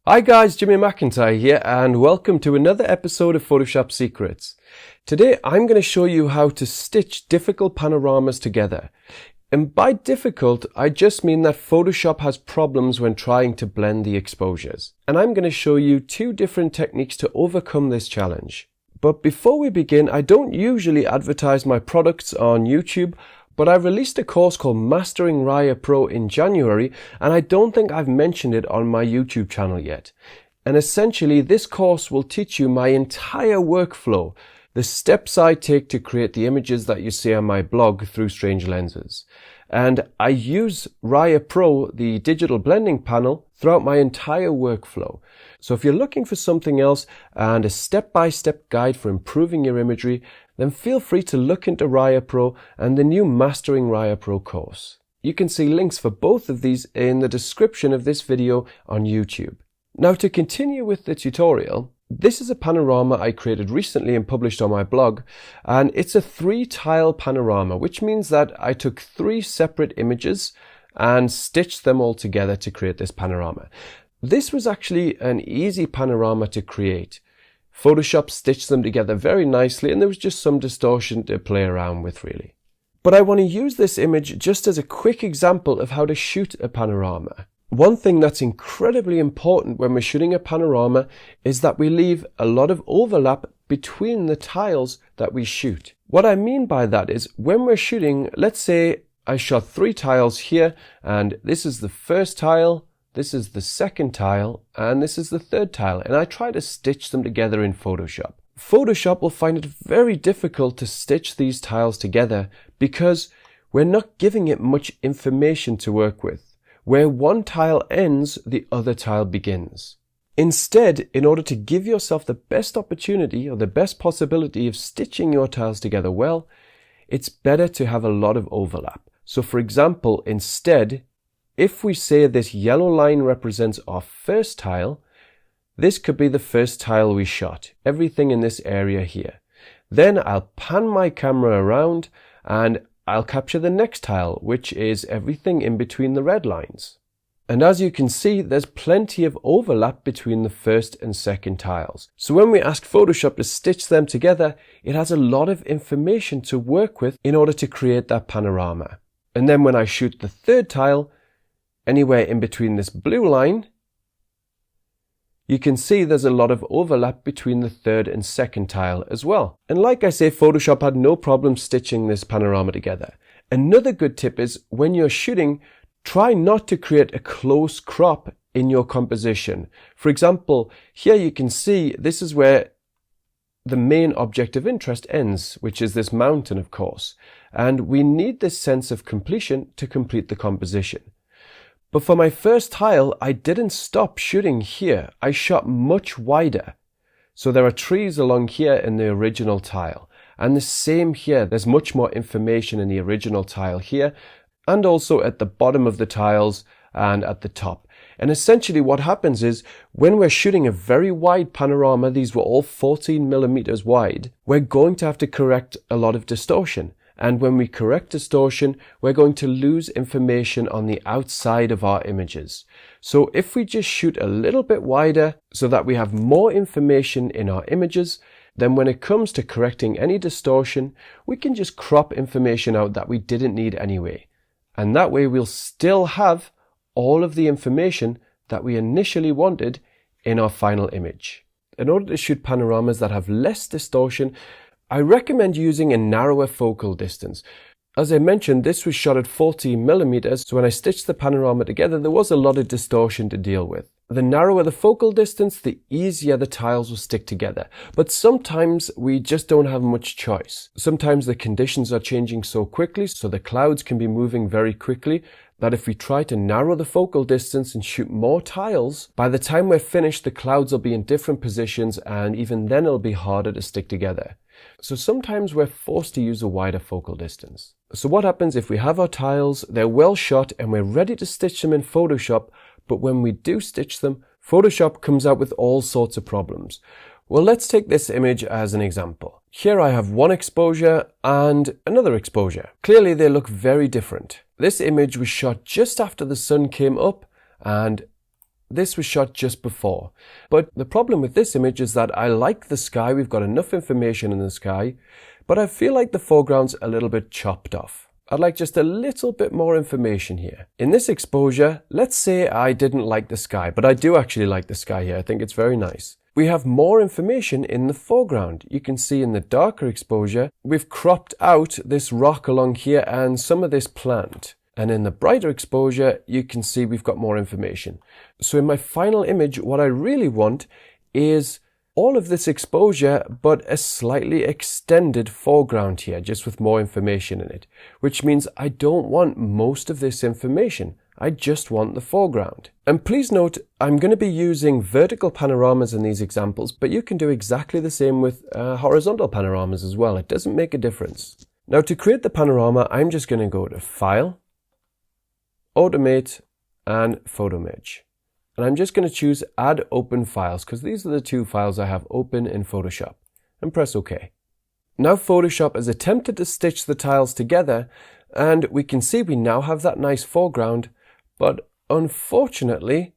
Hi guys, Jimmy McIntyre here and welcome to another episode of Photoshop Secrets. Today I'm going to show you how to stitch difficult panoramas together. And by difficult, I just mean that Photoshop has problems when trying to blend the exposures. And I'm going to show you two different techniques to overcome this challenge. But before we begin, I don't usually advertise my products on YouTube, but I released a course called Mastering Raya Pro in January, and I don't think I've mentioned it on my YouTube channel yet. And essentially, this course will teach you my entire workflow, the steps I take to create the images that you see on my blog through Strange Lenses. And I use Raya Pro, the digital blending panel, throughout my entire workflow. So if you're looking for something else and a step-by-step guide for improving your imagery, then feel free to look into Raya Pro and the new Mastering Raya Pro course. You can see links for both of these in the description of this video on YouTube. Now to continue with the tutorial, this is a panorama I created recently and published on my blog, and it's a 3-tile panorama, which means that I took 3 separate images and stitched them all together to create this panorama. This was actually an easy panorama to create. Photoshop stitched them together very nicely, and there was just some distortion to play around with really. But I want to use this image just as a quick example of how to shoot a panorama. One thing that's incredibly important when we're shooting a panorama is that we leave a lot of overlap between the tiles that we shoot. What I mean by that is when we're shooting, let's say I shot 3 tiles here, and this is the first tile, this is the second tile, and this is the third tile, and I try to stitch them together in Photoshop. Photoshop will find it very difficult to stitch these tiles together because we're not giving it much information to work with. Where one tile ends, the other tile begins. Instead, in order to give yourself the best opportunity or the best possibility of stitching your tiles together well, it's better to have a lot of overlap. So for example, instead, if we say this yellow line represents our first tile, this could be the first tile we shot, everything in this area here. Then I'll pan my camera around and I'll capture the next tile, which is everything in between the red lines. And as you can see, there's plenty of overlap between the first and second tiles. So when we ask Photoshop to stitch them together, it has a lot of information to work with in order to create that panorama. And then when I shoot the third tile, anywhere in between this blue line, you can see there's a lot of overlap between the third and second tile as well. And like I say, Photoshop had no problem stitching this panorama together. Another good tip is when you're shooting, try not to create a close crop in your composition. For example, here you can see this is where the main object of interest ends, which is this mountain, of course. And we need this sense of completion to complete the composition. But for my first tile, I didn't stop shooting here. I shot much wider. So there are trees along here in the original tile. And the same here. There's much more information in the original tile here, and also at the bottom of the tiles and at the top. And essentially what happens is when we're shooting a very wide panorama, these were all 14 millimeters wide, we're going to have to correct a lot of distortion. And when we correct distortion, we're going to lose information on the outside of our images. So if we just shoot a little bit wider so that we have more information in our images, then when it comes to correcting any distortion, we can just crop information out that we didn't need anyway. And that way we'll still have all of the information that we initially wanted in our final image. In order to shoot panoramas that have less distortion, I recommend using a narrower focal distance. As I mentioned, this was shot at 40 millimeters, so when I stitched the panorama together, there was a lot of distortion to deal with. The narrower the focal distance, the easier the tiles will stick together. But sometimes we just don't have much choice. Sometimes the conditions are changing so quickly, so the clouds can be moving very quickly, that if we try to narrow the focal distance and shoot more tiles, by the time we're finished, the clouds will be in different positions, and even then it'll be harder to stick together. So sometimes we're forced to use a wider focal distance. So what happens if we have our tiles, they're well shot, and we're ready to stitch them in Photoshop, but when we do stitch them, Photoshop comes out with all sorts of problems. Well, let's take this image as an example. Here I have one exposure and another exposure. Clearly they look very different. This image was shot just after the sun came up, and this was shot just before. But the problem with this image is that I like the sky, we've got enough information in the sky, but I feel like the foreground's a little bit chopped off. I'd like just a little bit more information here. In this exposure, let's say I didn't like the sky, but I do actually like the sky here. I think it's very nice. We have more information in the foreground. You can see in the darker exposure, we've cropped out this rock along here and some of this plant. And in the brighter exposure, you can see we've got more information. So in my final image, what I really want is all of this exposure, but a slightly extended foreground here, just with more information in it, which means I don't want most of this information. I just want the foreground. And please note, I'm going to be using vertical panoramas in these examples, but you can do exactly the same with horizontal panoramas as well. It doesn't make a difference. Now to create the panorama, I'm just going to go to File, Automate, and Photo Merge. And I'm just going to choose Add Open Files because these are the two files I have open in Photoshop, and press OK. Now Photoshop has attempted to stitch the tiles together, and we can see we now have that nice foreground, but unfortunately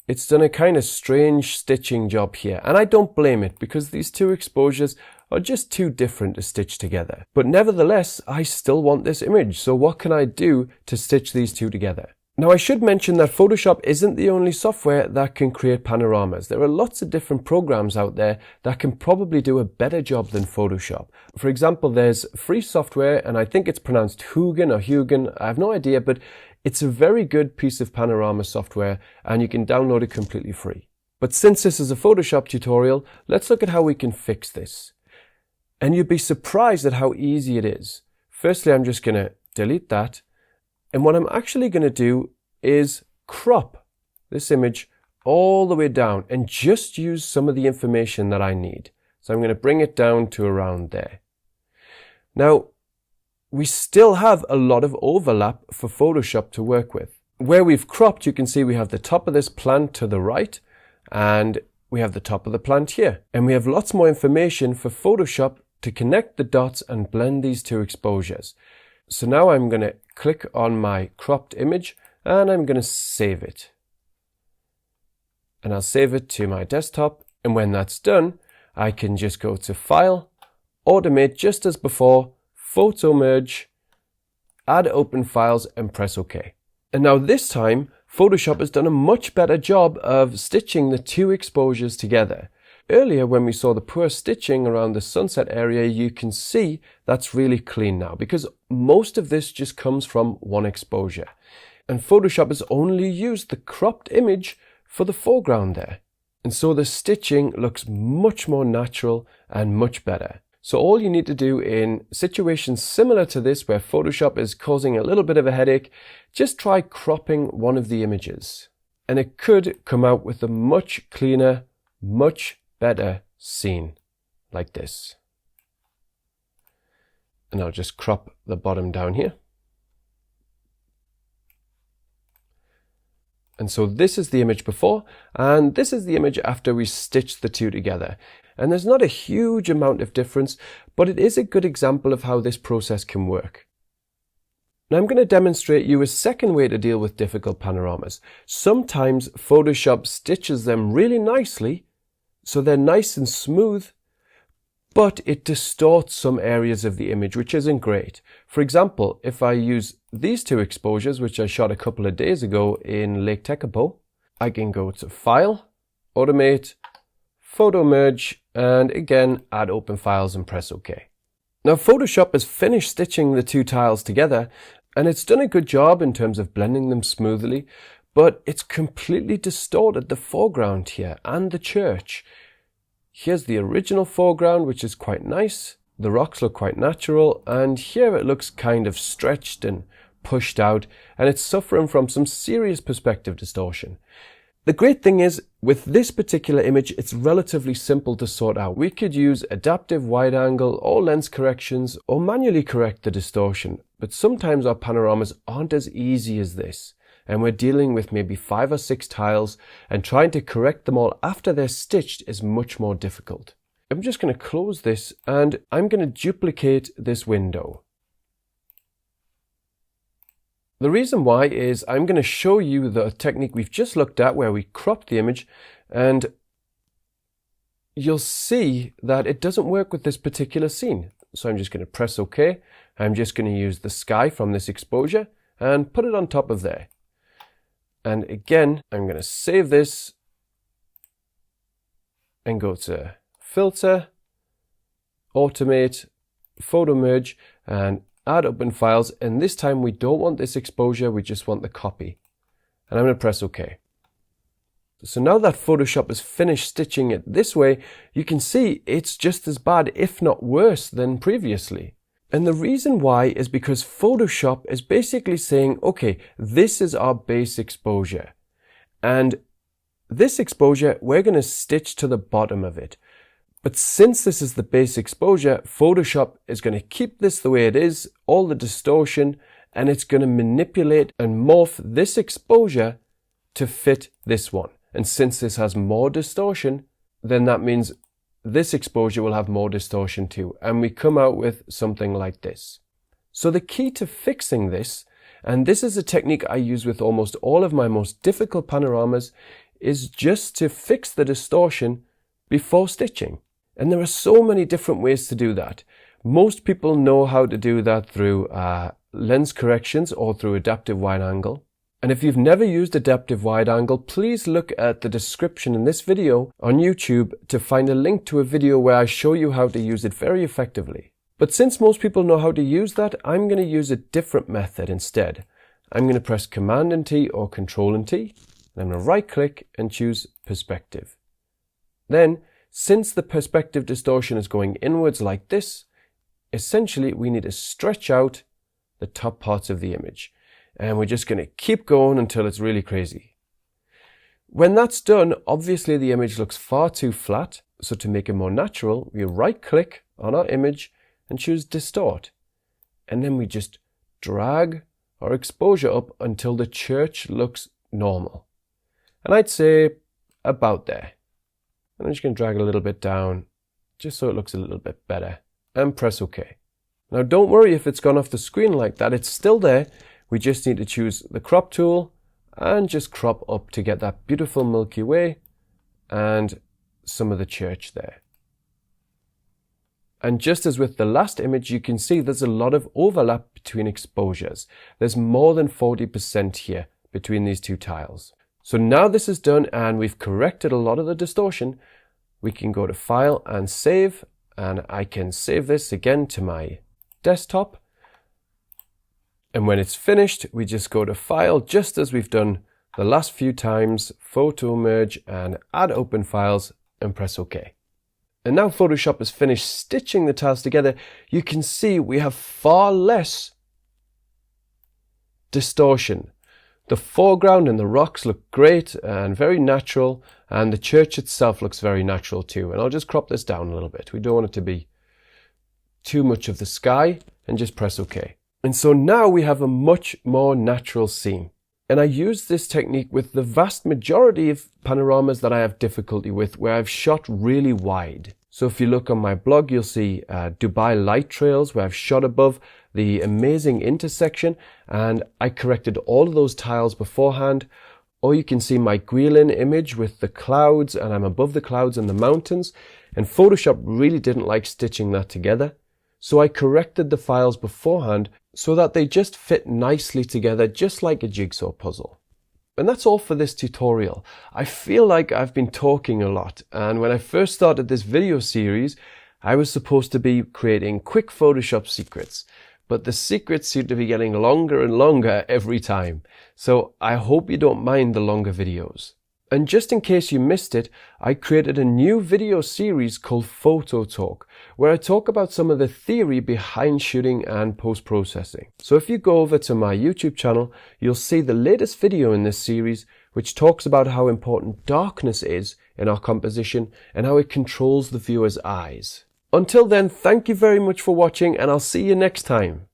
it's done a kind of strange stitching job here, and I don't blame it because these two exposures are just too different to stitch together. But nevertheless, I still want this image, so what can I do to stitch these two together? Now I should mention that Photoshop isn't the only software that can create panoramas. There are lots of different programs out there that can probably do a better job than Photoshop. For example, there's free software, and I think it's pronounced Hugen or Hugen, I have no idea, but it's a very good piece of panorama software and you can download it completely free. But since this is a Photoshop tutorial, let's look at how we can fix this. And you'd be surprised at how easy it is. Firstly, I'm just going to delete that. And what I'm actually going to do is crop this image all the way down and just use some of the information that I need. So I'm going to bring it down to around there. Now, we still have a lot of overlap for Photoshop to work with. Where we've cropped, you can see we have the top of this plant to the right, and we have the top of the plant here. And we have lots more information for Photoshop to connect the dots and blend these two exposures. So now I'm going to click on my cropped image and I'm going to save it. And I'll save it to my desktop. And when that's done, I can just go to File, Automate just as before, Photo Merge, Add Open Files, and press OK. And now this time, Photoshop has done a much better job of stitching the two exposures together. Earlier, when we saw the poor stitching around the sunset area, you can see that's really clean now because most of this just comes from one exposure. And Photoshop has only used the cropped image for the foreground there. And so the stitching looks much more natural and much better. So all you need to do in situations similar to this where Photoshop is causing a little bit of a headache, just try cropping one of the images. And it could come out with a much cleaner, much better scene like this. And I'll just crop the bottom down here. And so this is the image before, and this is the image after we stitched the two together. And there's not a huge amount of difference, but it is a good example of how this process can work. Now I'm going to demonstrate you a second way to deal with difficult panoramas. Sometimes Photoshop stitches them really nicely, so they're nice and smooth, but it distorts some areas of the image, which isn't great. For example, if I use these two exposures, which I shot a couple of days ago in Lake Tekapo, I can go to File, Automate, Photo Merge, and again, Add Open Files and press OK. Now Photoshop has finished stitching the two tiles together, and it's done a good job in terms of blending them smoothly, but it's completely distorted the foreground here and the church. Here's the original foreground, which is quite nice. The rocks look quite natural, and here it looks kind of stretched and pushed out, and it's suffering from some serious perspective distortion. The great thing is, with this particular image, it's relatively simple to sort out. We could use adaptive wide angle or lens corrections or manually correct the distortion, but sometimes our panoramas aren't as easy as this. And we're dealing with maybe 5 or 6 tiles, and trying to correct them all after they're stitched is much more difficult. I'm just going to close this and I'm going to duplicate this window. The reason why is I'm going to show you the technique we've just looked at where we cropped the image, and you'll see that it doesn't work with this particular scene. So I'm just going to press OK. I'm just going to use the sky from this exposure and put it on top of there. And again, I'm going to save this and go to Filter, Automate, Photo Merge, and Add Open Files. And this time we don't want this exposure, we just want the copy. And I'm going to press OK. So now that Photoshop has finished stitching it this way, you can see it's just as bad, if not worse, than previously. And the reason why is because Photoshop is basically saying, okay, this is our base exposure. And this exposure, we're going to stitch to the bottom of it. But since this is the base exposure, Photoshop is going to keep this the way it is, all the distortion, and it's going to manipulate and morph this exposure to fit this one. And since this has more distortion, then that means this exposure will have more distortion too. And we come out with something like this. So the key to fixing this, and this is a technique I use with almost all of my most difficult panoramas, is just to fix the distortion before stitching. And there are so many different ways to do that. Most people know how to do that through lens corrections or through adaptive wide angle. And if you've never used adaptive wide angle, please look at the description in this video on YouTube to find a link to a video where I show you how to use it very effectively. But since most people know how to use that, I'm going to use a different method instead. I'm going to press Command and T or Control and T. And I'm going to right click and choose Perspective. Then, since the perspective distortion is going inwards like this, essentially we need to stretch out the top parts of the image. And we're just going to keep going until it's really crazy. When that's done, obviously the image looks far too flat. So to make it more natural, we right click on our image and choose Distort. And then we just drag our exposure up until the church looks normal. And I'd say about there. And I'm just going to drag it a little bit down just so it looks a little bit better. And press OK. Now don't worry if it's gone off the screen like that. It's still there. We just need to choose the crop tool and just crop up to get that beautiful Milky Way and some of the church there. And just as with the last image, you can see there's a lot of overlap between exposures. There's more than 40% here between these two tiles. So now this is done and we've corrected a lot of the distortion, we can go to File and Save, and I can save this again to my desktop. And when it's finished, we just go to File, just as we've done the last few times, Photo Merge and Add Open Files, and press OK. And now Photoshop has finished stitching the tiles together. You can see we have far less distortion. The foreground and the rocks look great and very natural, and the church itself looks very natural too. And I'll just crop this down a little bit. We don't want it to be too much of the sky, and just press OK. And so now we have a much more natural scene. And I use this technique with the vast majority of panoramas that I have difficulty with, where I've shot really wide. So if you look on my blog, you'll see Dubai light trails, where I've shot above the amazing intersection, and I corrected all of those tiles beforehand. Or you can see my Guilin image with the clouds, and I'm above the clouds and the mountains. And Photoshop really didn't like stitching that together. So I corrected the files beforehand so that they just fit nicely together, just like a jigsaw puzzle. And that's all for this tutorial. I feel like I've been talking a lot, and when I first started this video series, I was supposed to be creating quick Photoshop secrets, but the secrets seem to be getting longer and longer every time. So I hope you don't mind the longer videos. And just in case you missed it, I created a new video series called Photo Talk, where I talk about some of the theory behind shooting and post-processing. So if you go over to my YouTube channel, you'll see the latest video in this series, which talks about how important darkness is in our composition and how it controls the viewer's eyes. Until then, thank you very much for watching, and I'll see you next time.